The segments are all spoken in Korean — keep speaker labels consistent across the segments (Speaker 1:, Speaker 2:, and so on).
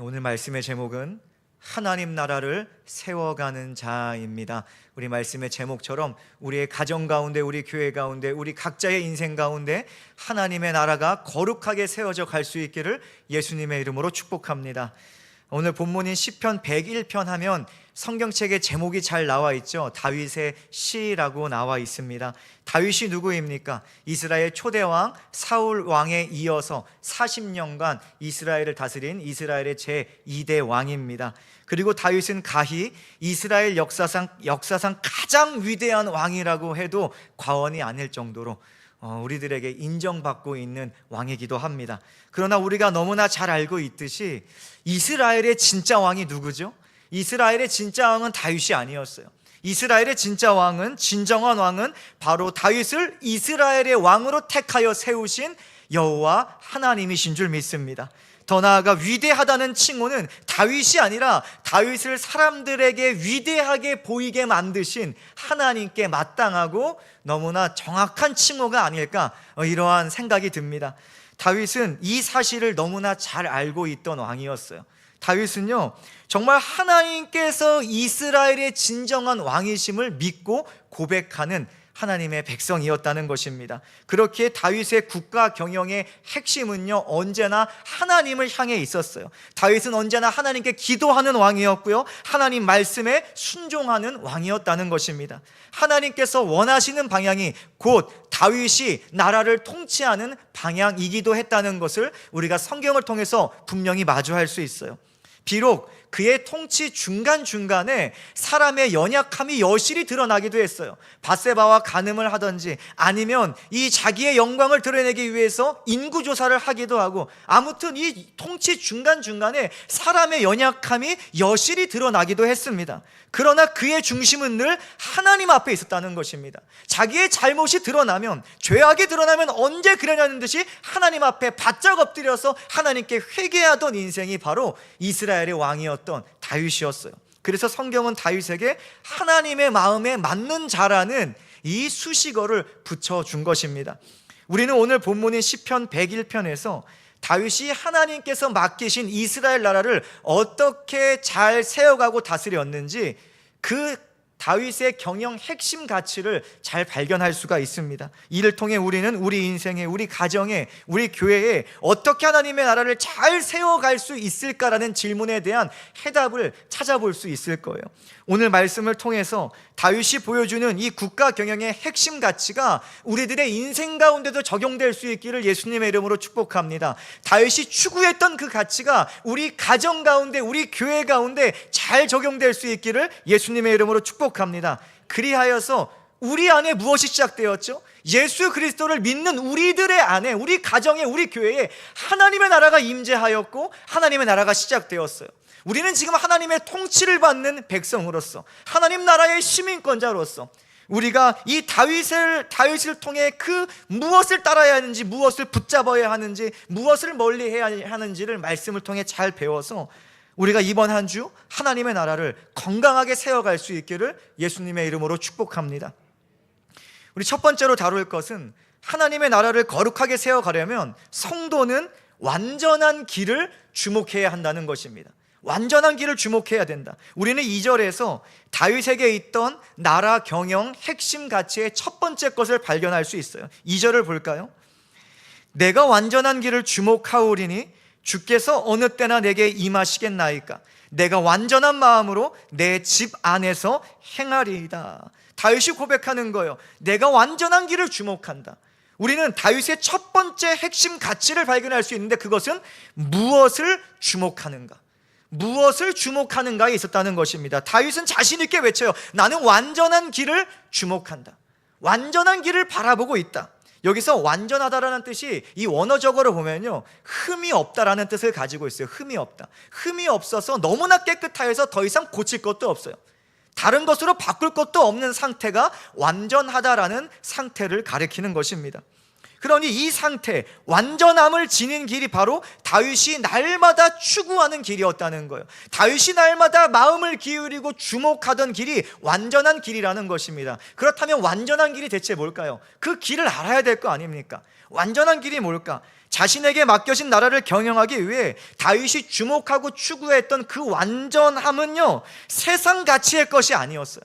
Speaker 1: 오늘 말씀의 제목은 하나님 나라를 세워가는 자입니다. 우리 말씀의 제목처럼 우리의 가정 가운데, 우리 교회 가운데, 우리 각자의 인생 가운데 하나님의 나라가 거룩하게 세워져 갈 수 있기를 예수님의 이름으로 축복합니다. 오늘 본문인 시편 101편 하면 성경책에 제목이 잘 나와 있죠. 다윗의 시라고 나와 있습니다. 다윗이 누구입니까? 이스라엘 초대왕 사울 왕에 이어서 40년간 이스라엘을 다스린 이스라엘의 제2대 왕입니다. 그리고 다윗은 가히 이스라엘 역사상 가장 위대한 왕이라고 해도 과언이 아닐 정도로 우리들에게 인정받고 있는 왕이기도 합니다. 그러나 우리가 너무나 잘 알고 있듯이 이스라엘의 진짜 왕이 누구죠? 이스라엘의 진짜 왕은 다윗이 아니었어요. 이스라엘의 진짜 왕은, 진정한 왕은 바로 다윗을 이스라엘의 왕으로 택하여 세우신 여호와 하나님이신 줄 믿습니다. 더 나아가 위대하다는 칭호는 다윗이 아니라 다윗을 사람들에게 위대하게 보이게 만드신 하나님께 마땅하고 너무나 정확한 칭호가 아닐까, 이러한 생각이 듭니다. 다윗은 이 사실을 너무나 잘 알고 있던 왕이었어요. 다윗은요, 정말 하나님께서 이스라엘의 진정한 왕이심을 믿고 고백하는 하나님의 백성이었다는 것입니다. 그렇기에 다윗의 국가 경영의 핵심은요, 언제나 하나님을 향해 있었어요. 다윗은 언제나 하나님께 기도하는 왕이었고요, 하나님 말씀에 순종하는 왕이었다는 것입니다. 하나님께서 원하시는 방향이 곧 다윗이 나라를 통치하는 방향이기도 했다는 것을 우리가 성경을 통해서 분명히 마주할 수 있어요. 비록 그의 통치 중간중간에 사람의 연약함이 여실히 드러나기도 했어요. 밧세바와 간음을 하든지 아니면 이 자기의 영광을 드러내기 위해서 인구조사를 하기도 하고, 아무튼 이 통치 중간중간에 사람의 연약함이 여실히 드러나기도 했습니다. 그러나 그의 중심은 늘 하나님 앞에 있었다는 것입니다. 자기의 잘못이 드러나면, 죄악이 드러나면 언제 그러냐는 듯이 하나님 앞에 바짝 엎드려서 하나님께 회개하던 인생이 바로 이스라엘의 왕이었던 다윗이었어요. 그래서 성경은 다윗에게 하나님의 마음에 맞는 자라는 이 수식어를 붙여준 것입니다. 우리는 오늘 본문인 시편 101편에서 다윗이 하나님께서 맡기신 이스라엘 나라를 어떻게 잘 세워가고 다스렸는지 그 다윗의 경영 핵심 가치를 잘 발견할 수가 있습니다. 이를 통해 우리는 우리 인생에, 우리 가정에, 우리 교회에 어떻게 하나님의 나라를 잘 세워갈 수 있을까라는 질문에 대한 해답을 찾아볼 수 있을 거예요. 오늘 말씀을 통해서 다윗이 보여주는 이 국가 경영의 핵심 가치가 우리들의 인생 가운데도 적용될 수 있기를 예수님의 이름으로 축복합니다. 다윗이 추구했던 그 가치가 우리 가정 가운데, 우리 교회 가운데 잘 적용될 수 있기를 예수님의 이름으로 축복합니다. 그리하여서 우리 안에 무엇이 시작되었죠? 예수 그리스도를 믿는 우리들의 안에, 우리 가정에, 우리 교회에 하나님의 나라가 임재하였고 하나님의 나라가 시작되었어요. 우리는 지금 하나님의 통치를 받는 백성으로서, 하나님 나라의 시민권자로서 우리가 이 다윗을 통해 그 무엇을 따라야 하는지, 무엇을 붙잡아야 하는지, 무엇을 멀리해야 하는지를 말씀을 통해 잘 배워서 우리가 이번 한 주 하나님의 나라를 건강하게 세워갈 수 있기를 예수님의 이름으로 축복합니다. 우리 첫 번째로 다룰 것은, 하나님의 나라를 거룩하게 세워가려면 성도는 완전한 길을 주목해야 한다는 것입니다. 완전한 길을 주목해야 된다. 우리는 2절에서 다윗에게 있던 나라 경영 핵심 가치의 첫 번째 것을 발견할 수 있어요. 2절을 볼까요? 내가 완전한 길을 주목하오리니 주께서 어느 때나 내게 임하시겠나이까. 내가 완전한 마음으로 내 집 안에서 행하리이다. 다윗이 고백하는 거예요. 내가 완전한 길을 주목한다. 우리는 다윗의 첫 번째 핵심 가치를 발견할 수 있는데, 그것은 무엇을 주목하는가, 무엇을 주목하는가에 있었다는 것입니다. 다윗은 자신 있게 외쳐요. 나는 완전한 길을 주목한다. 완전한 길을 바라보고 있다. 여기서 완전하다라는 뜻이 이 원어적으로 보면요, 흠이 없다라는 뜻을 가지고 있어요. 흠이 없다. 흠이 없어서 너무나 깨끗하여서 더 이상 고칠 것도 없어요. 다른 것으로 바꿀 것도 없는 상태가 완전하다라는 상태를 가리키는 것입니다. 그러니 이 상태, 완전함을 지닌 길이 바로 다윗이 날마다 추구하는 길이었다는 거예요. 다윗이 날마다 마음을 기울이고 주목하던 길이 완전한 길이라는 것입니다. 그렇다면 완전한 길이 대체 뭘까요? 그 길을 알아야 될 거 아닙니까? 완전한 길이 뭘까? 자신에게 맡겨진 나라를 경영하기 위해 다윗이 주목하고 추구했던 그 완전함은요, 세상 가치의 것이 아니었어요.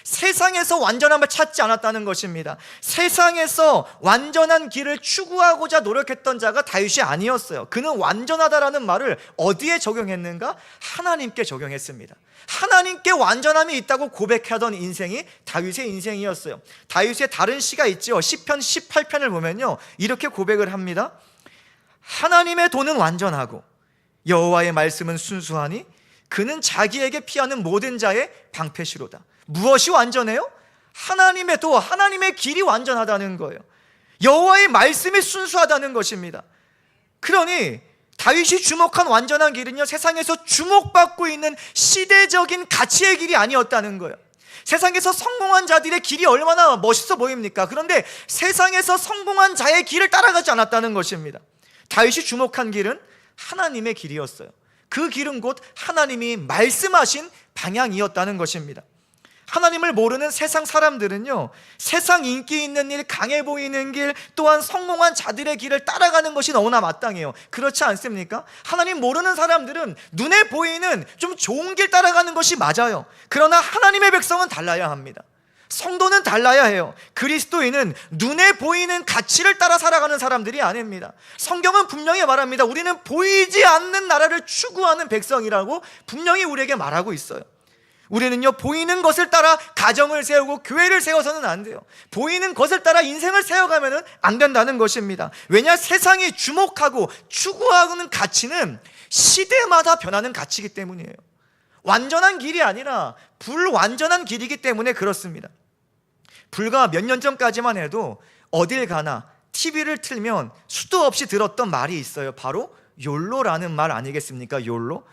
Speaker 1: 세상에서 완전함을 찾지 않았다는 것입니다. 세상에서 완전한 길을 추구하고자 노력했던 자가 다윗이 아니었어요. 그는 완전하다라는 말을 어디에 적용했는가? 하나님께 적용했습니다. 하나님께 완전함이 있다고 고백하던 인생이 다윗의 인생이었어요. 다윗의 다른 시가 있죠. 시편 18편을 보면요, 이렇게 고백을 합니다. 하나님의 도는 완전하고 여호와의 말씀은 순수하니 그는 자기에게 피하는 모든 자의 방패시로다. 무엇이 완전해요? 하나님의 도, 하나님의 길이 완전하다는 거예요. 여호와의 말씀이 순수하다는 것입니다. 그러니 다윗이 주목한 완전한 길은요, 세상에서 주목받고 있는 시대적인 가치의 길이 아니었다는 거예요. 세상에서 성공한 자들의 길이 얼마나 멋있어 보입니까? 그런데 세상에서 성공한 자의 길을 따라가지 않았다는 것입니다. 다윗이 주목한 길은 하나님의 길이었어요. 그 길은 곧 하나님이 말씀하신 방향이었다는 것입니다. 하나님을 모르는 세상 사람들은요, 세상 인기 있는 일, 강해 보이는 길, 또한 성공한 자들의 길을 따라가는 것이 너무나 마땅해요. 그렇지 않습니까? 하나님 모르는 사람들은 눈에 보이는 좀 좋은 길 따라가는 것이 맞아요. 그러나 하나님의 백성은 달라야 합니다. 성도는 달라야 해요. 그리스도인은 눈에 보이는 가치를 따라 살아가는 사람들이 아닙니다. 성경은 분명히 말합니다. 우리는 보이지 않는 나라를 추구하는 백성이라고 분명히 우리에게 말하고 있어요. 우리는요, 보이는 것을 따라 가정을 세우고 교회를 세워서는 안 돼요. 보이는 것을 따라 인생을 세워가면 안 된다는 것입니다. 왜냐? 세상이 주목하고 추구하는 가치는 시대마다 변하는 가치이기 때문이에요. 완전한 길이 아니라 불완전한 길이기 때문에 그렇습니다. 불과 몇 년 전까지만 해도 어딜 가나 TV를 틀면 수도 없이 들었던 말이 있어요. 바로 욜로라는 말 아니겠습니까? 욜로.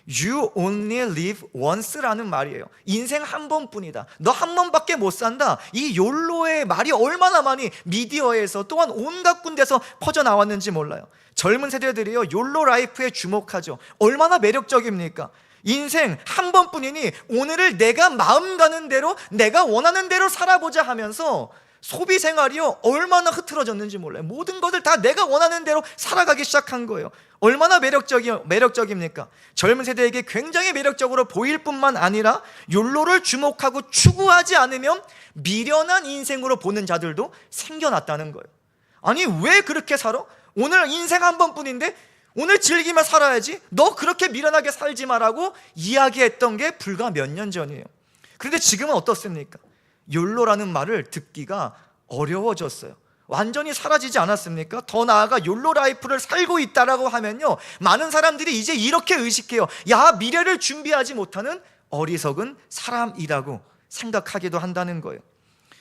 Speaker 1: You only live once라는 말이에요. 인생 한 번뿐이다. 너 한 번밖에 못 산다. 이 욜로의 말이 얼마나 많이 미디어에서 또한 온갖 군데서 퍼져나왔는지 몰라요. 젊은 세대들이요, 욜로 라이프에 주목하죠. 얼마나 매력적입니까? 인생 한 번뿐이니 오늘을 내가 마음 가는 대로, 내가 원하는 대로 살아보자 하면서 소비 생활이요, 얼마나 흐트러졌는지 몰라요. 모든 것을 다 내가 원하는 대로 살아가기 시작한 거예요. 얼마나 매력적입니까? 젊은 세대에게 굉장히 매력적으로 보일 뿐만 아니라 욜로를 주목하고 추구하지 않으면 미련한 인생으로 보는 자들도 생겨났다는 거예요. 아니, 왜 그렇게 살아? 오늘 인생 한 번뿐인데 오늘 즐기며 살아야지. 너 그렇게 미련하게 살지 마라고 이야기했던 게 불과 몇 년 전이에요. 그런데 지금은 어떻습니까? 욜로라는 말을 듣기가 어려워졌어요. 완전히 사라지지 않았습니까? 더 나아가 욜로 라이프를 살고 있다라고 하면요, 많은 사람들이 이제 이렇게 의식해요. 야, 미래를 준비하지 못하는 어리석은 사람이라고 생각하기도 한다는 거예요.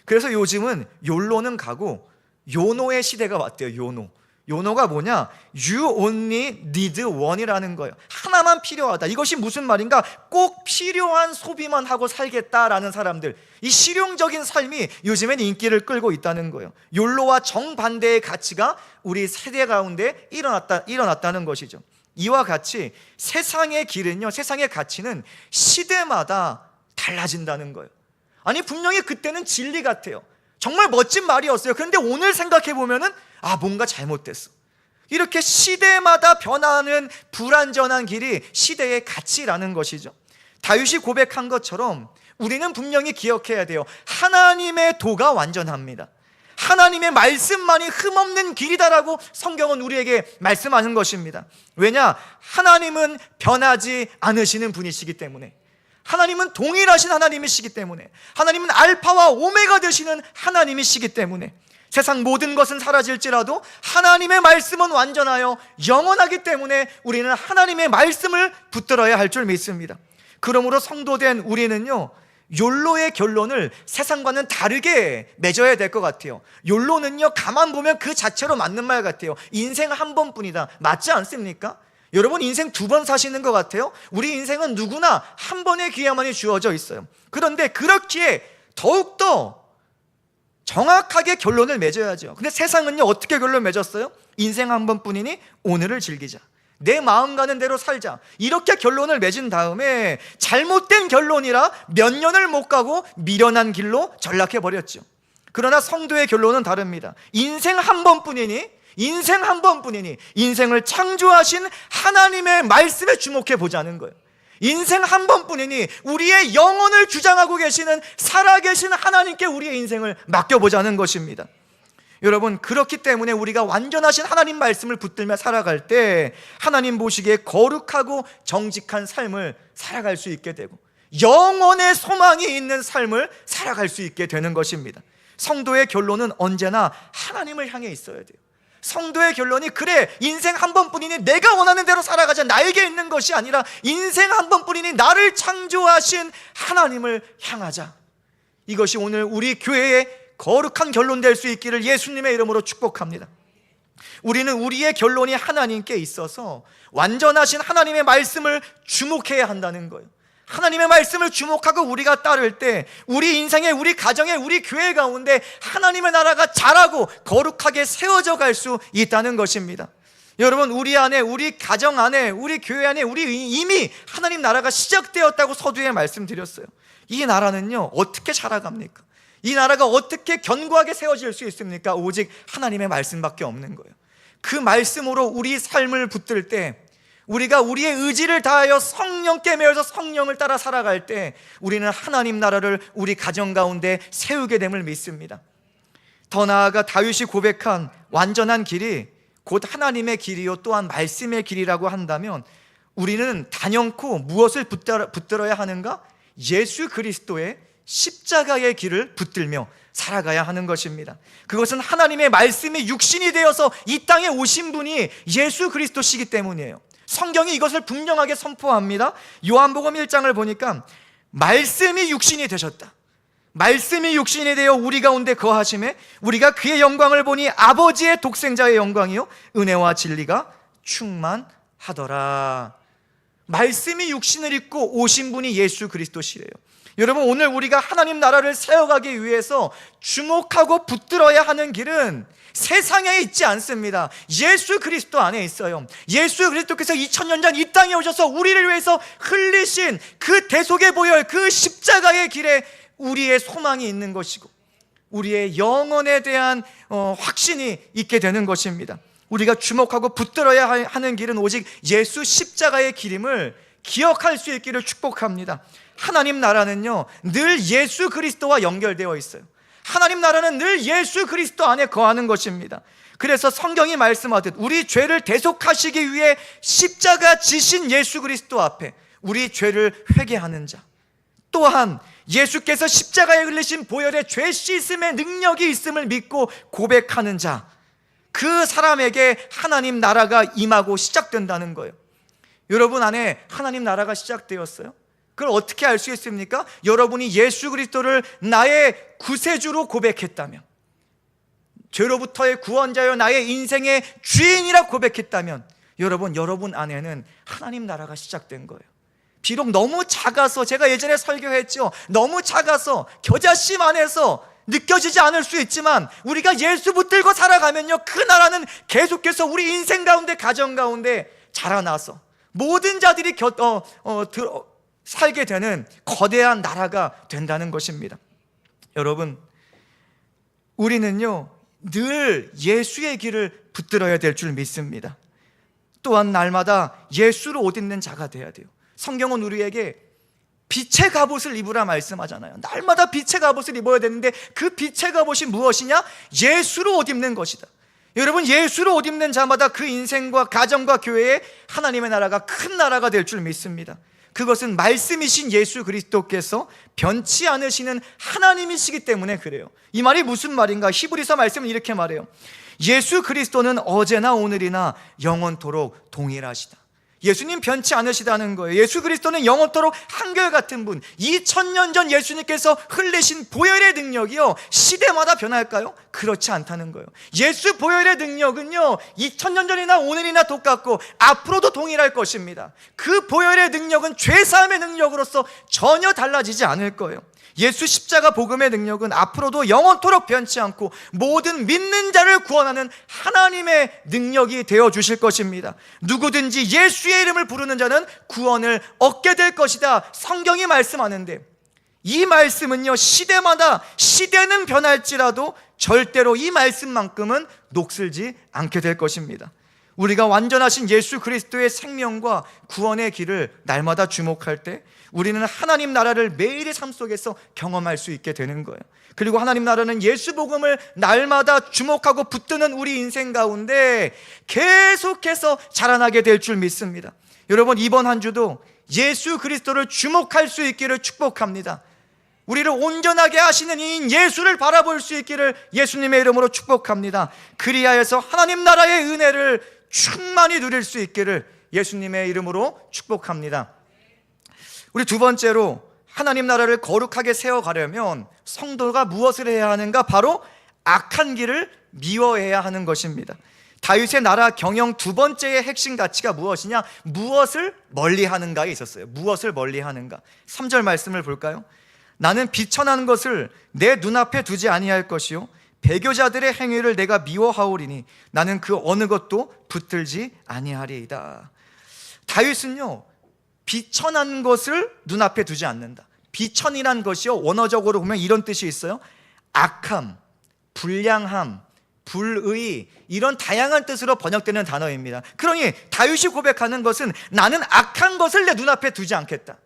Speaker 1: 그래서 요즘은 욜로는 가고 요노의 시대가 왔대요. 요노가 뭐냐? You only need one이라는 거예요. 하나만 필요하다. 이것이 무슨 말인가? 꼭 필요한 소비만 하고 살겠다라는 사람들, 이 실용적인 삶이 요즘엔 인기를 끌고 있다는 거예요. 욜로와 정반대의 가치가 우리 세대 가운데 일어났다는 것이죠. 이와 같이 세상의 길은요, 세상의 가치는 시대마다 달라진다는 거예요. 아니, 분명히 그때는 진리 같아요. 정말 멋진 말이었어요. 그런데 오늘 생각해 보면은 뭔가 잘못됐어. 이렇게 시대마다 변하는 불완전한 길이 시대의 가치라는 것이죠. 다윗이 고백한 것처럼 우리는 분명히 기억해야 돼요. 하나님의 도가 완전합니다. 하나님의 말씀만이 흠없는 길이다라고 성경은 우리에게 말씀하는 것입니다. 왜냐? 하나님은 변하지 않으시는 분이시기 때문에, 하나님은 동일하신 하나님이시기 때문에, 하나님은 알파와 오메가 되시는 하나님이시기 때문에, 세상 모든 것은 사라질지라도 하나님의 말씀은 완전하여 영원하기 때문에 우리는 하나님의 말씀을 붙들어야 할 줄 믿습니다. 그러므로 성도된 우리는요, 욜로의 결론을 세상과는 다르게 맺어야 될 것 같아요. 욜로는요, 가만 보면 그 자체로 맞는 말 같아요. 인생 한 번뿐이다. 맞지 않습니까? 여러분, 인생 2번 사시는 것 같아요? 우리 인생은 누구나 한 번의 기회만이 주어져 있어요. 그런데 그렇기에 더욱더 정확하게 결론을 맺어야죠. 근데 세상은요, 어떻게 결론 맺었어요? 인생 한 번뿐이니 오늘을 즐기자, 내 마음 가는 대로 살자, 이렇게 결론을 맺은 다음에 잘못된 결론이라 몇 년을 못 가고 미련한 길로 전락해버렸죠. 그러나 성도의 결론은 다릅니다. 인생 한 번뿐이니 인생 한 번뿐이니 인생을 창조하신 하나님의 말씀에 주목해 보자는 거예요. 인생 한 번뿐이니 우리의 영혼을 주장하고 계시는 살아계신 하나님께 우리의 인생을 맡겨보자는 것입니다. 여러분, 그렇기 때문에 우리가 완전하신 하나님 말씀을 붙들며 살아갈 때 하나님 보시기에 거룩하고 정직한 삶을 살아갈 수 있게 되고 영혼의 소망이 있는 삶을 살아갈 수 있게 되는 것입니다. 성도의 결론은 언제나 하나님을 향해 있어야 돼요. 성도의 결론이 그래, 인생 한 번뿐이니 내가 원하는 대로 살아가자, 나에게 있는 것이 아니라 인생 한 번뿐이니 나를 창조하신 하나님을 향하자. 이것이 오늘 우리 교회의 거룩한 결론 될 수 있기를 예수님의 이름으로 축복합니다. 우리는 우리의 결론이 하나님께 있어서 완전하신 하나님의 말씀을 주목해야 한다는 거예요. 하나님의 말씀을 주목하고 우리가 따를 때 우리 인생에, 우리 가정에, 우리 교회 가운데 하나님의 나라가 자라고 거룩하게 세워져 갈 수 있다는 것입니다. 여러분, 우리 안에, 우리 가정 안에, 우리 교회 안에 우리 이미 하나님 나라가 시작되었다고 서두에 말씀드렸어요. 이 나라는요, 어떻게 자라갑니까? 이 나라가 어떻게 견고하게 세워질 수 있습니까? 오직 하나님의 말씀밖에 없는 거예요. 그 말씀으로 우리 삶을 붙들 때, 우리가 우리의 의지를 다하여 성령께 매여서 성령을 따라 살아갈 때 우리는 하나님 나라를 우리 가정 가운데 세우게 됨을 믿습니다. 더 나아가 다윗이 고백한 완전한 길이 곧 하나님의 길이요 또한 말씀의 길이라고 한다면 우리는 단연코 무엇을 붙들어야 하는가? 예수 그리스도의 십자가의 길을 붙들며 살아가야 하는 것입니다. 그것은 하나님의 말씀이 육신이 되어서 이 땅에 오신 분이 예수 그리스도시기 때문이에요. 성경이 이것을 분명하게 선포합니다. 요한복음 1장을 보니까 말씀이 육신이 되셨다, 말씀이 육신이 되어 우리 가운데 거하심에 우리가 그의 영광을 보니 아버지의 독생자의 영광이요 은혜와 진리가 충만하더라. 말씀이 육신을 입고 오신 분이 예수 그리스도시래요. 여러분, 오늘 우리가 하나님 나라를 세워가기 위해서 주목하고 붙들어야 하는 길은 세상에 있지 않습니다. 예수 그리스도 안에 있어요. 예수 그리스도께서 2000년 전 이 땅에 오셔서 우리를 위해서 흘리신 그 대속의 보혈, 그 십자가의 길에 우리의 소망이 있는 것이고 우리의 영혼에 대한 확신이 있게 되는 것입니다. 우리가 주목하고 붙들어야 하는 길은 오직 예수 십자가의 길임을 기억할 수 있기를 축복합니다. 하나님 나라는요, 늘 예수 그리스도와 연결되어 있어요. 하나님 나라는 늘 예수 그리스도 안에 거하는 것입니다. 그래서 성경이 말씀하듯 우리 죄를 대속하시기 위해 십자가 지신 예수 그리스도 앞에 우리 죄를 회개하는 자, 또한 예수께서 십자가에 흘리신 보혈의 죄 씻음의 능력이 있음을 믿고 고백하는 자, 그 사람에게 하나님 나라가 임하고 시작된다는 거예요. 여러분 안에 하나님 나라가 시작되었어요? 그걸 어떻게 알 수 있습니까? 여러분이 예수 그리스도를 나의 구세주로 고백했다면, 죄로부터의 구원자여 나의 인생의 주인이라 고백했다면 여러분 안에는 하나님 나라가 시작된 거예요. 비록 너무 작아서, 제가 예전에 설교했죠, 너무 작아서 겨자씨 안에서 느껴지지 않을 수 있지만 우리가 예수 붙들고 살아가면요, 그 나라는 계속해서 우리 인생 가운데, 가정 가운데 자라나서 모든 자들이 살게 되는 거대한 나라가 된다는 것입니다. 여러분, 우리는요 늘 예수의 길을 붙들어야 될 줄 믿습니다. 또한 날마다 예수를 옷 입는 자가 되어야 돼요. 성경은 우리에게 빛의 갑옷을 입으라 말씀하잖아요. 날마다 빛의 갑옷을 입어야 되는데 그 빛의 갑옷이 무엇이냐? 예수로 옷 입는 것이다. 여러분, 예수로 옷 입는 자마다 그 인생과 가정과 교회에 하나님의 나라가 큰 나라가 될 줄 믿습니다. 그것은 말씀이신 예수 그리스도께서 변치 않으시는 하나님이시기 때문에 그래요. 이 말이 무슨 말인가? 히브리서 말씀은 이렇게 말해요. 예수 그리스도는 어제나 오늘이나 영원토록 동일하시다. 예수님 변치 않으시다는 거예요. 예수 그리스도는 영원토록 한결같은 분. 2000년 전 예수님께서 흘리신 보혈의 능력이요, 시대마다 변할까요? 그렇지 않다는 거예요. 예수 보혈의 능력은요 2000년 전이나 오늘이나 똑같고 앞으로도 동일할 것입니다. 그 보혈의 능력은 죄사함의 능력으로서 전혀 달라지지 않을 거예요. 예수 십자가 복음의 능력은 앞으로도 영원토록 변치 않고 모든 믿는 자를 구원하는 하나님의 능력이 되어 주실 것입니다. 누구든지 예수의 이름을 부르는 자는 구원을 얻게 될 것이다, 성경이 말씀하는데, 이 말씀은요 시대마다, 시대는 변할지라도 절대로 이 말씀만큼은 녹슬지 않게 될 것입니다. 우리가 완전하신 예수 그리스도의 생명과 구원의 길을 날마다 주목할 때 우리는 하나님 나라를 매일의 삶 속에서 경험할 수 있게 되는 거예요. 그리고 하나님 나라는 예수 복음을 날마다 주목하고 붙드는 우리 인생 가운데 계속해서 자라나게 될 줄 믿습니다. 여러분, 이번 한 주도 예수 그리스도를 주목할 수 있기를 축복합니다. 우리를 온전하게 하시는 이인 예수를 바라볼 수 있기를 예수님의 이름으로 축복합니다. 그리하여서 하나님 나라의 은혜를 충만히 누릴 수 있기를 예수님의 이름으로 축복합니다. 우리 두 번째로 하나님 나라를 거룩하게 세워가려면 성도가 무엇을 해야 하는가? 바로 악한 길을 미워해야 하는 것입니다. 다윗의 나라 경영 두 번째의 핵심 가치가 무엇이냐? 무엇을 멀리하는가에 있었어요. 무엇을 멀리하는가? 3절 말씀을 볼까요? 나는 비천한 것을 내 눈앞에 두지 아니할 것이요 배교자들의 행위를 내가 미워하오리니 나는 그 어느 것도 붙들지 아니하리이다. 다윗은요, 비천한 것을 눈앞에 두지 않는다. 비천이란 것이요, 원어적으로 보면 이런 뜻이 있어요. 악함, 불량함, 불의, 이런 다양한 뜻으로 번역되는 단어입니다. 그러니 다윗이 고백하는 것은 나는 악한 것을 내 눈앞에 두지 않겠다.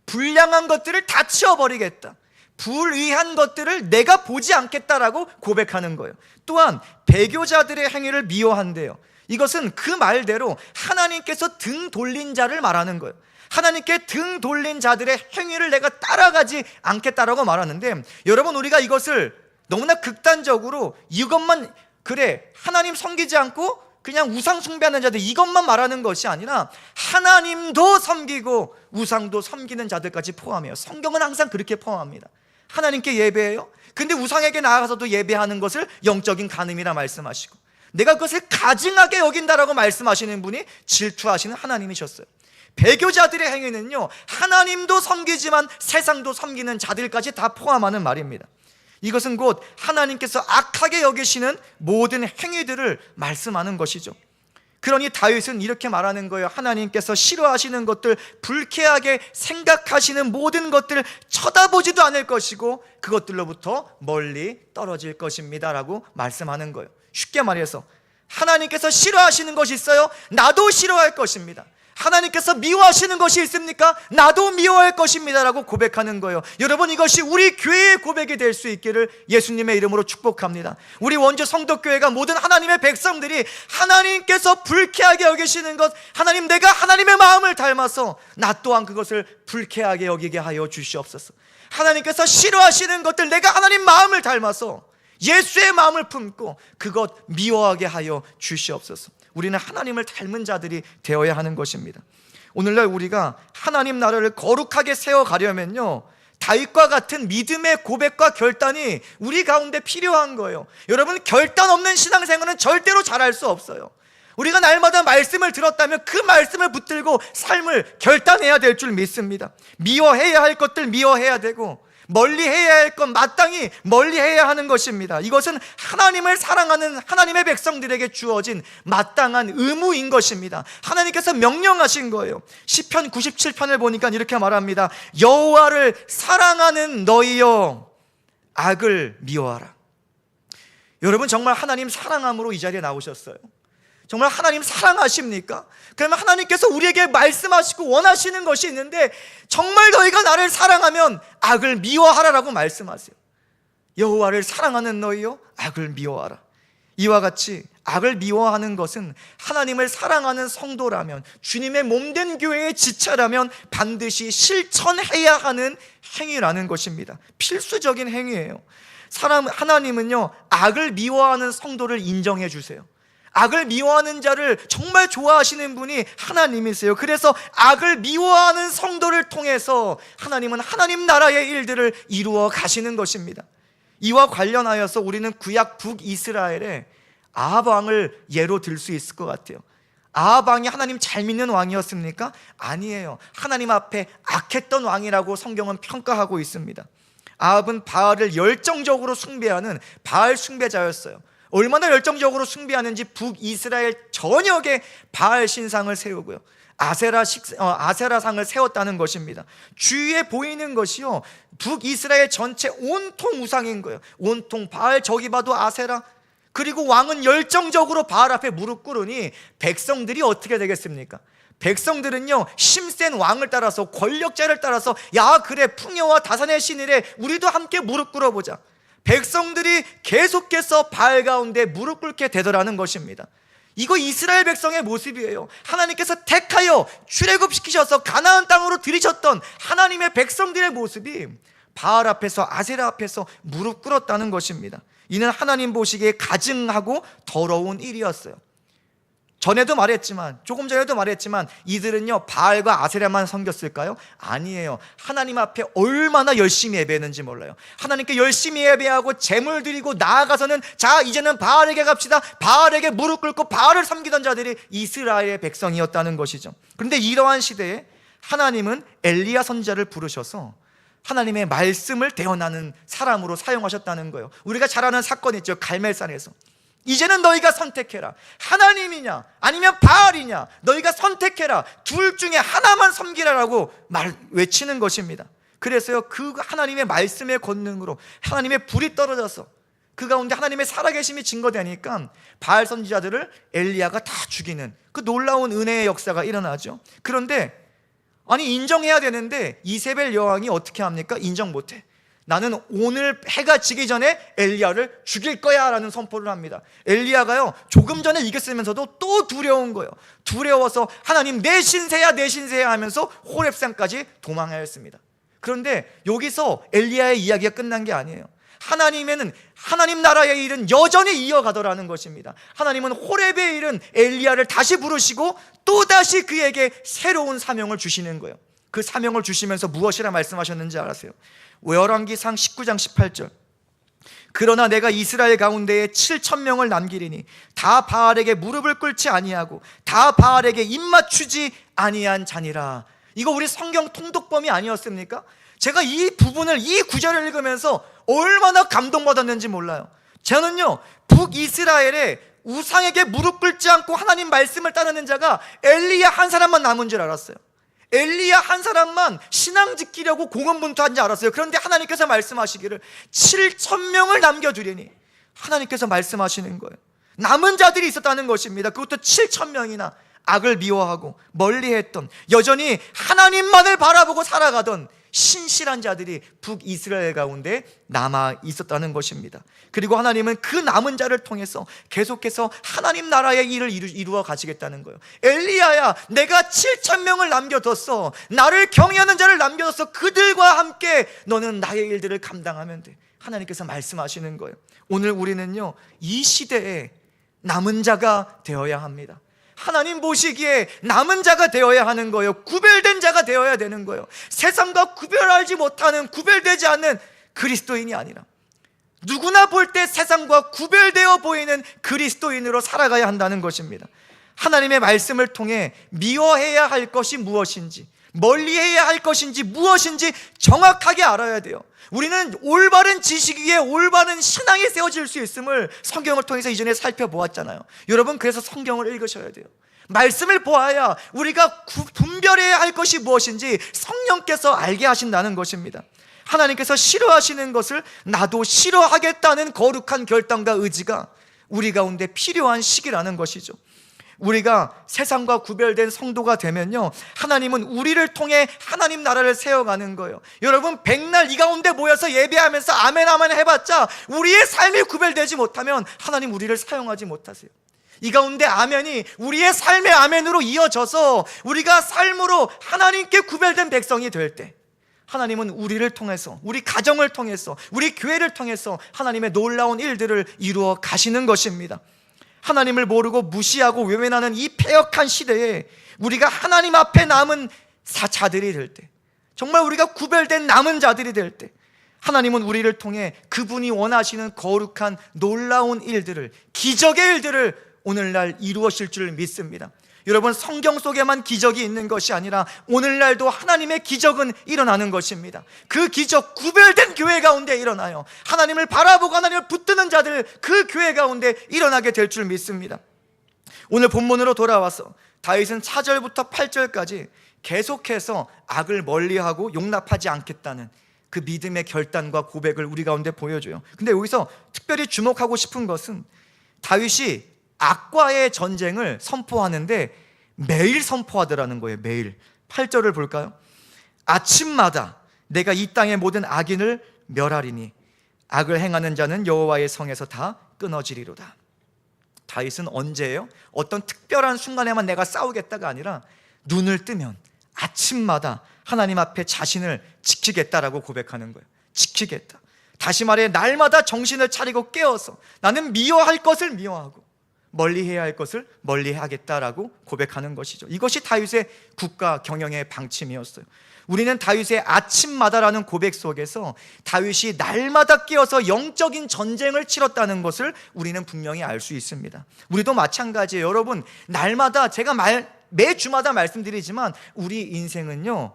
Speaker 1: 불량한 것들을 다 치워버리겠다. 불의한 것들을 내가 보지 않겠다라고 고백하는 거예요. 또한 배교자들의 행위를 미워한대요. 이것은 그 말대로 하나님께서 등 돌린 자를 말하는 거예요. 하나님께 등 돌린 자들의 행위를 내가 따라가지 않겠다라고 말하는데, 여러분, 우리가 이것을 너무나 극단적으로 이것만, 그래, 하나님 섬기지 않고 그냥 우상 숭배하는 자들, 이것만 말하는 것이 아니라 하나님도 섬기고 우상도 섬기는 자들까지 포함해요. 성경은 항상 그렇게 포함합니다. 하나님께 예배해요. 근데 우상에게 나아가서도 예배하는 것을 영적인 간음이라 말씀하시고, 내가 그것을 가증하게 여긴다라고 말씀하시는 분이 질투하시는 하나님이셨어요. 배교자들의 행위는요, 하나님도 섬기지만 세상도 섬기는 자들까지 다 포함하는 말입니다. 이것은 곧 하나님께서 악하게 여기시는 모든 행위들을 말씀하는 것이죠. 그러니 다윗은 이렇게 말하는 거예요. 하나님께서 싫어하시는 것들, 불쾌하게 생각하시는 모든 것들을 쳐다보지도 않을 것이고 그것들로부터 멀리 떨어질 것입니다 라고 말씀하는 거예요. 쉽게 말해서 하나님께서 싫어하시는 것이 있어요? 나도 싫어할 것입니다. 하나님께서 미워하시는 것이 있습니까? 나도 미워할 것입니다 라고 고백하는 거예요. 여러분, 이것이 우리 교회의 고백이 될 수 있기를 예수님의 이름으로 축복합니다. 우리 원주 성덕교회가 모든 하나님의 백성들이 하나님께서 불쾌하게 여기시는 것, 하나님, 내가 하나님의 마음을 닮아서 나 또한 그것을 불쾌하게 여기게 하여 주시옵소서. 하나님께서 싫어하시는 것들, 내가 하나님 마음을 닮아서 예수의 마음을 품고 그것 미워하게 하여 주시옵소서. 우리는 하나님을 닮은 자들이 되어야 하는 것입니다. 오늘날 우리가 하나님 나라를 거룩하게 세워가려면요, 다윗과 같은 믿음의 고백과 결단이 우리 가운데 필요한 거예요. 여러분, 결단 없는 신앙생활은 절대로 잘할 수 없어요. 우리가 날마다 말씀을 들었다면 그 말씀을 붙들고 삶을 결단해야 될 줄 믿습니다. 미워해야 할 것들 미워해야 되고, 멀리해야 할 것 마땅히 멀리해야 하는 것입니다. 이것은 하나님을 사랑하는 하나님의 백성들에게 주어진 마땅한 의무인 것입니다. 하나님께서 명령하신 거예요. 시편 97편을 보니까 이렇게 말합니다. 여호와를 사랑하는 너희여, 악을 미워하라. 여러분, 정말 하나님 사랑함으로 이 자리에 나오셨어요. 정말 하나님 사랑하십니까? 그러면 하나님께서 우리에게 말씀하시고 원하시는 것이 있는데, 정말 너희가 나를 사랑하면 악을 미워하라라고 말씀하세요. 여호와를 사랑하는 너희요, 악을 미워하라. 이와 같이 악을 미워하는 것은 하나님을 사랑하는 성도라면, 주님의 몸된 교회의 지체라면 반드시 실천해야 하는 행위라는 것입니다. 필수적인 행위예요. 하나님은요, 악을 미워하는 성도를 인정해 주세요. 악을 미워하는 자를 정말 좋아하시는 분이 하나님이세요. 그래서 악을 미워하는 성도를 통해서 하나님은 하나님 나라의 일들을 이루어 가시는 것입니다. 이와 관련하여서 우리는 구약 북이스라엘의 아합 왕을 예로 들 수 있을 것 같아요. 아합 왕이 하나님 잘 믿는 왕이었습니까? 아니에요. 하나님 앞에 악했던 왕이라고 성경은 평가하고 있습니다. 아합은 바알을 열정적으로 숭배하는 바알 숭배자였어요. 얼마나 열정적으로 숭배하는지 북이스라엘 전역에 바알 신상을 세우고요, 아세라상을 세웠다는 것입니다. 주위에 보이는 것이요, 북이스라엘 전체 온통 우상인 거예요. 온통 바알, 저기 봐도 아세라. 그리고 왕은 열정적으로 바알 앞에 무릎 꿇으니 백성들이 어떻게 되겠습니까? 백성들은요, 힘센 왕을 따라서, 권력자를 따라서, 야 그래 풍요와 다산의 신이래, 우리도 함께 무릎 꿇어보자. 백성들이 계속해서 바알 가운데 무릎 꿇게 되더라는 것입니다. 이거 이스라엘 백성의 모습이에요. 하나님께서 택하여 출애굽시키셔서 가나안 땅으로 들이셨던 하나님의 백성들의 모습이 바알 앞에서, 아세라 앞에서 무릎 꿇었다는 것입니다. 이는 하나님 보시기에 가증하고 더러운 일이었어요. 조금 전에도 말했지만 이들은요, 바알과 아세라만 섬겼을까요? 아니에요. 하나님 앞에 얼마나 열심히 예배했는지 몰라요. 하나님께 열심히 예배하고 제물 드리고 나아가서는, 자 이제는 바알에게 갑시다, 바알에게 무릎 꿇고 바알을 섬기던 자들이 이스라엘의 백성이었다는 것이죠. 그런데 이러한 시대에 하나님은 엘리야 선지자를 부르셔서 하나님의 말씀을 대언하는 사람으로 사용하셨다는 거예요. 우리가 잘 아는 사건 있죠, 갈멜산에서. 이제는 너희가 선택해라. 하나님이냐 아니면 바알이냐, 너희가 선택해라. 둘 중에 하나만 섬기라라고 외치는 것입니다. 그래서요, 그 하나님의 말씀의 권능으로 하나님의 불이 떨어져서 그 가운데 하나님의 살아계심이 증거되니까 바알 선지자들을 엘리야가 다 죽이는 그 놀라운 은혜의 역사가 일어나죠. 그런데 인정해야 되는데 이세벨 여왕이 어떻게 합니까? 인정 못해. 나는 오늘 해가 지기 전에 엘리야를 죽일 거야 라는 선포를 합니다. 엘리야가요, 조금 전에 이겼으면서도 또 두려운 거예요. 두려워서 하나님 내 신세야 내 신세야 하면서 호렙산까지 도망하였습니다. 그런데 여기서 엘리야의 이야기가 끝난 게 아니에요. 하나님 나라의 일은 여전히 이어가더라는 것입니다. 하나님은 호렙의 일은 엘리야를 다시 부르시고 또다시 그에게 새로운 사명을 주시는 거예요. 그 사명을 주시면서 무엇이라 말씀하셨는지 알아세요? 열왕기상 19장 18절. 그러나 내가 이스라엘 가운데에 7,000명을 남기리니 다 바알에게 무릎을 꿇지 아니하고 다 바알에게 입맞추지 아니한 자니라. 이거 우리 성경 통독범이 아니었습니까? 제가 이 부분을, 이 구절을 읽으면서 얼마나 감동받았는지 몰라요. 저는요, 북이스라엘에 우상에게 무릎 꿇지 않고 하나님 말씀을 따르는 자가 엘리야 한 사람만 남은 줄 알았어요. 엘리야 한 사람만 신앙 지키려고 공언분투한 줄 알았어요. 그런데 하나님께서 말씀하시기를 7,000명을 남겨두리니, 하나님께서 말씀하시는 거예요. 남은 자들이 있었다는 것입니다. 그것도 7,000명이나 악을 미워하고 멀리했던, 여전히 하나님만을 바라보고 살아가던 신실한 자들이 북이스라엘 가운데 남아 있었다는 것입니다. 그리고 하나님은 그 남은 자를 통해서 계속해서 하나님 나라의 일을 이루어 가시겠다는 거예요. 엘리야야, 내가 7,000명을 남겨뒀어. 나를 경외하는 자를 남겨뒀어. 그들과 함께 너는 나의 일들을 감당하면 돼. 하나님께서 말씀하시는 거예요. 오늘 우리는요, 이 시대에 남은 자가 되어야 합니다. 하나님 보시기에 남은 자가 되어야 하는 거예요. 구별된 자가 되어야 되는 거예요. 세상과 구별하지 못하는, 구별되지 않는 그리스도인이 아니라 누구나 볼 때 세상과 구별되어 보이는 그리스도인으로 살아가야 한다는 것입니다. 하나님의 말씀을 통해 미워해야 할 것이 무엇인지, 멀리해야 할 것인지 무엇인지 정확하게 알아야 돼요. 우리는 올바른 지식 위에 올바른 신앙이 세워질 수 있음을 성경을 통해서 이전에 살펴보았잖아요. 여러분, 그래서 성경을 읽으셔야 돼요. 말씀을 보아야 우리가 분별해야 할 것이 무엇인지 성령께서 알게 하신다는 것입니다. 하나님께서 싫어하시는 것을 나도 싫어하겠다는 거룩한 결단과 의지가 우리 가운데 필요한 시기라는 것이죠. 우리가 세상과 구별된 성도가 되면요, 하나님은 우리를 통해 하나님 나라를 세워가는 거예요. 여러분, 백날 이 가운데 모여서 예배하면서 아멘 아멘 해봤자 우리의 삶이 구별되지 못하면 하나님 우리를 사용하지 못하세요. 이 가운데 아멘이 우리의 삶의 아멘으로 이어져서 우리가 삶으로 하나님께 구별된 백성이 될 때, 하나님은 우리를 통해서, 우리 가정을 통해서, 우리 교회를 통해서 하나님의 놀라운 일들을 이루어 가시는 것입니다. 하나님을 모르고 무시하고 외면하는 이 패역한 시대에 우리가 하나님 앞에 남은 자들이 될 때, 정말 우리가 구별된 남은 자들이 될 때, 하나님은 우리를 통해 그분이 원하시는 거룩한 놀라운 일들을, 기적의 일들을 오늘날 이루어질 줄 믿습니다. 여러분, 성경 속에만 기적이 있는 것이 아니라 오늘날도 하나님의 기적은 일어나는 것입니다. 그 기적, 구별된 교회 가운데 일어나요. 하나님을 바라보고 하나님을 붙드는 자들, 그 교회 가운데 일어나게 될 줄 믿습니다. 오늘 본문으로 돌아와서 다윗은 4절부터 8절까지 계속해서 악을 멀리하고 용납하지 않겠다는 그 믿음의 결단과 고백을 우리 가운데 보여줘요. 근데 여기서 특별히 주목하고 싶은 것은 다윗이 악과의 전쟁을 선포하는데 매일 선포하더라는 거예요. 매일. 8절을 볼까요? 아침마다 내가 이 땅의 모든 악인을 멸하리니 악을 행하는 자는 여호와의 성에서 다 끊어지리로다. 다윗은 언제예요? 어떤 특별한 순간에만 내가 싸우겠다가 아니라 눈을 뜨면 아침마다 하나님 앞에 자신을 지키겠다라고 고백하는 거예요. 지키겠다. 다시 말해, 날마다 정신을 차리고 깨어서 나는 미워할 것을 미워하고 멀리해야 할 것을 멀리하겠다라고 고백하는 것이죠. 이것이 다윗의 국가 경영의 방침이었어요. 우리는 다윗의 아침마다라는 고백 속에서 다윗이 날마다 깨어서 영적인 전쟁을 치렀다는 것을 우리는 분명히 알 수 있습니다. 우리도 마찬가지예요. 여러분, 날마다 제가 매주마다 말씀드리지만 우리 인생은요,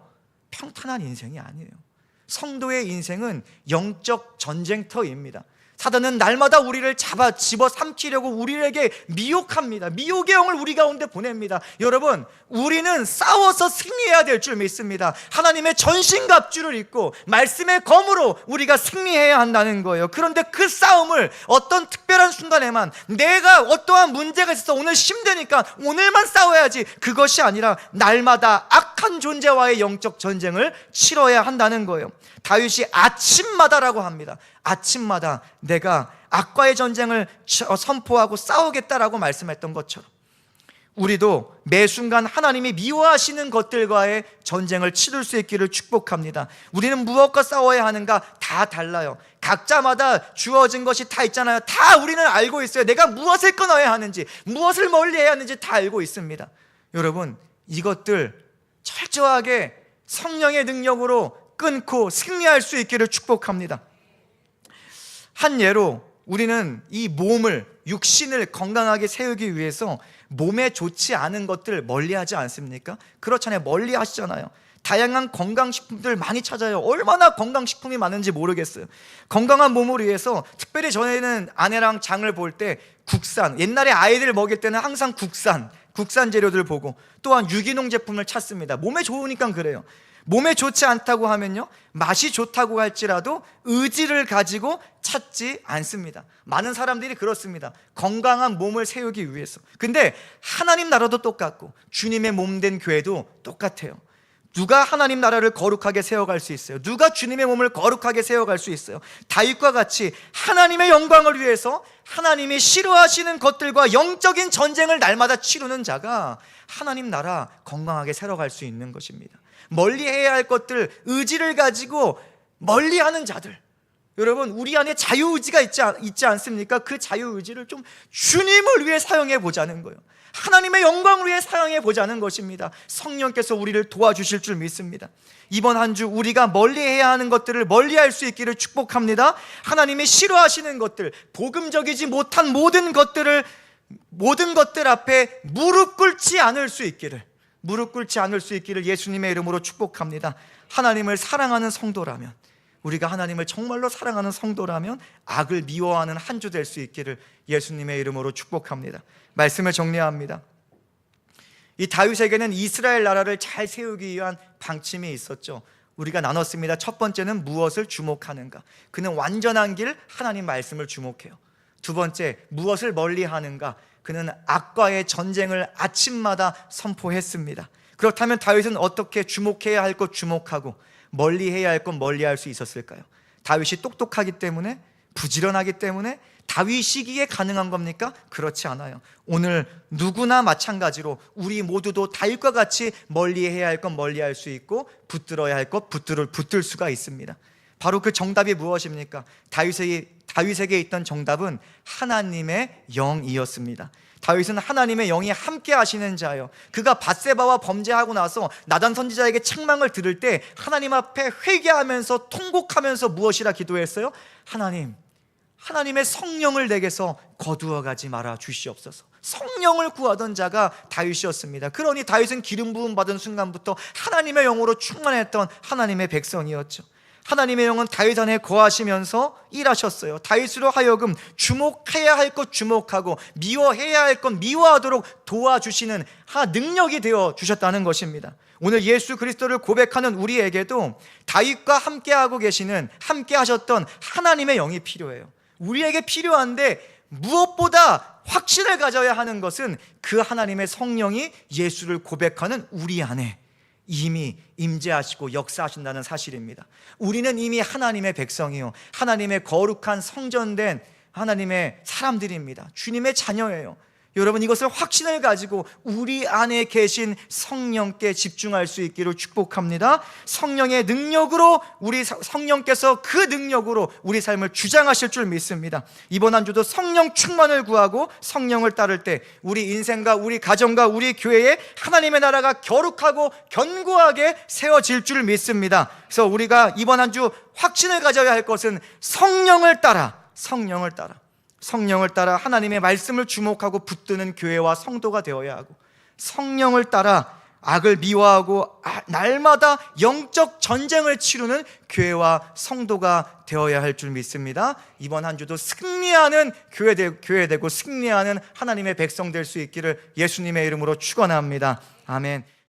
Speaker 1: 평탄한 인생이 아니에요. 성도의 인생은 영적 전쟁터입니다. 사단은 날마다 우리를 집어삼키려고 우리에게 미혹합니다. 미혹의 영을 우리 가운데 보냅니다. 여러분, 우리는 싸워서 승리해야 될 줄 믿습니다. 하나님의 전신갑주를 입고 말씀의 검으로 우리가 승리해야 한다는 거예요. 그런데 그 싸움을 어떤 특별한 순간에만, 내가 어떠한 문제가 있어서 오늘 힘드니까 오늘만 싸워야지, 그것이 아니라 날마다 악한 존재와의 영적 전쟁을 치러야 한다는 거예요. 다윗이 아침마다라고 합니다. 아침마다 내가 악과의 전쟁을 선포하고 싸우겠다라고 말씀했던 것처럼 우리도 매 순간 하나님이 미워하시는 것들과의 전쟁을 치를 수 있기를 축복합니다. 우리는 무엇과 싸워야 하는가? 다 달라요. 각자마다 주어진 것이 다 있잖아요. 다 우리는 알고 있어요. 내가 무엇을 끊어야 하는지, 무엇을 멀리해야 하는지 다 알고 있습니다. 여러분, 이것들 철저하게 성령의 능력으로 끊고 승리할 수 있기를 축복합니다. 한 예로 우리는 이 몸을, 육신을 건강하게 세우기 위해서 몸에 좋지 않은 것들 멀리하지 않습니까? 그렇잖아요. 멀리하시잖아요. 다양한 건강식품들 많이 찾아요. 얼마나 건강식품이 많은지 모르겠어요. 건강한 몸을 위해서 특별히 전에는 아내랑 장을 볼 때 국산, 옛날에 아이들 먹일 때는 항상 국산 재료들 보고, 또한 유기농 제품을 찾습니다. 몸에 좋으니까 그래요. 몸에 좋지 않다고 하면요, 맛이 좋다고 할지라도 의지를 가지고 찾지 않습니다. 많은 사람들이 그렇습니다. 건강한 몸을 세우기 위해서. 근데 하나님 나라도 똑같고 주님의 몸된 교회도 똑같아요. 누가 하나님 나라를 거룩하게 세워갈 수 있어요? 누가 주님의 몸을 거룩하게 세워갈 수 있어요? 다윗과 같이 하나님의 영광을 위해서 하나님이 싫어하시는 것들과 영적인 전쟁을 날마다 치르는 자가 하나님 나라 건강하게 세워갈 수 있는 것입니다. 멀리해야 할 것들, 의지를 가지고 멀리하는 자들, 여러분, 우리 안에 자유의지가 있지 않습니까? 그 자유의지를 좀 주님을 위해 사용해 보자는 거예요. 하나님의 영광을 위해 사용해 보자는 것입니다. 성령께서 우리를 도와주실 줄 믿습니다. 이번 한 주 우리가 멀리해야 하는 것들을 멀리할 수 있기를 축복합니다. 하나님이 싫어하시는 것들, 복음적이지 못한 모든 것들 앞에 무릎 꿇지 않을 수 있기를 예수님의 이름으로 축복합니다. 하나님을 사랑하는 성도라면, 우리가 하나님을 정말로 사랑하는 성도라면 악을 미워하는 한 주 될 수 있기를 예수님의 이름으로 축복합니다. 말씀을 정리합니다. 이 다윗에게는 이스라엘 나라를 잘 세우기 위한 방침이 있었죠. 우리가 나눴습니다. 첫 번째는 무엇을 주목하는가? 그는 완전한 길, 하나님 말씀을 주목해요. 두 번째, 무엇을 멀리하는가? 그는 악과의 전쟁을 아침마다 선포했습니다. 그렇다면 다윗은 어떻게 주목해야 할 것 주목하고 멀리해야 할 것 멀리할 수 있었을까요? 다윗이 똑똑하기 때문에, 부지런하기 때문에 다윗이기에 가능한 겁니까? 그렇지 않아요. 오늘 누구나 마찬가지로 우리 모두도 다윗과 같이 멀리해야 할 것 멀리할 수 있고 붙들어야 할 것 붙들 수가 있습니다. 바로 그 정답이 무엇입니까? 다윗에게 있던 정답은 하나님의 영이었습니다. 다윗은 하나님의 영이 함께 하시는 자예요. 그가 밧세바와 범죄하고 나서 나단 선지자에게 책망을 들을 때 하나님 앞에 회개하면서 통곡하면서 무엇이라 기도했어요? 하나님, 하나님의 성령을 내게서 거두어가지 말아 주시옵소서. 성령을 구하던 자가 다윗이었습니다. 그러니 다윗은 기름 부음 받은 순간부터 하나님의 영으로 충만했던 하나님의 백성이었죠. 하나님의 영은 다윗 안에 거하시면서 일하셨어요. 다윗으로 하여금 주목해야 할 것 주목하고 미워해야 할 것 미워하도록 도와주시는 능력이 되어 주셨다는 것입니다. 오늘 예수 그리스도를 고백하는 우리에게도 다윗과 함께하고 계시는, 함께 하셨던 하나님의 영이 필요해요. 우리에게 필요한데 무엇보다 확신을 가져야 하는 것은 그 하나님의 성령이 예수를 고백하는 우리 안에 이미 임재하시고 역사하신다는 사실입니다. 우리는 이미 하나님의 백성이요, 하나님의 거룩한 성전된 하나님의 사람들입니다. 주님의 자녀예요. 여러분, 이것을 확신을 가지고 우리 안에 계신 성령께 집중할 수 있기를 축복합니다. 성령의 능력으로, 성령께서 그 능력으로 우리 삶을 주장하실 줄 믿습니다. 이번 한 주도 성령 충만을 구하고 성령을 따를 때 우리 인생과 우리 가정과 우리 교회에 하나님의 나라가 거룩하고 견고하게 세워질 줄 믿습니다. 그래서 우리가 이번 한 주 확신을 가져야 할 것은 성령을 따라 하나님의 말씀을 주목하고 붙드는 교회와 성도가 되어야 하고, 성령을 따라 악을 미워하고 날마다 영적 전쟁을 치르는 교회와 성도가 되어야 할 줄 믿습니다. 이번 한 주도 승리하는 교회 되고 승리하는 하나님의 백성 될 수 있기를 예수님의 이름으로 축원합니다. 아멘.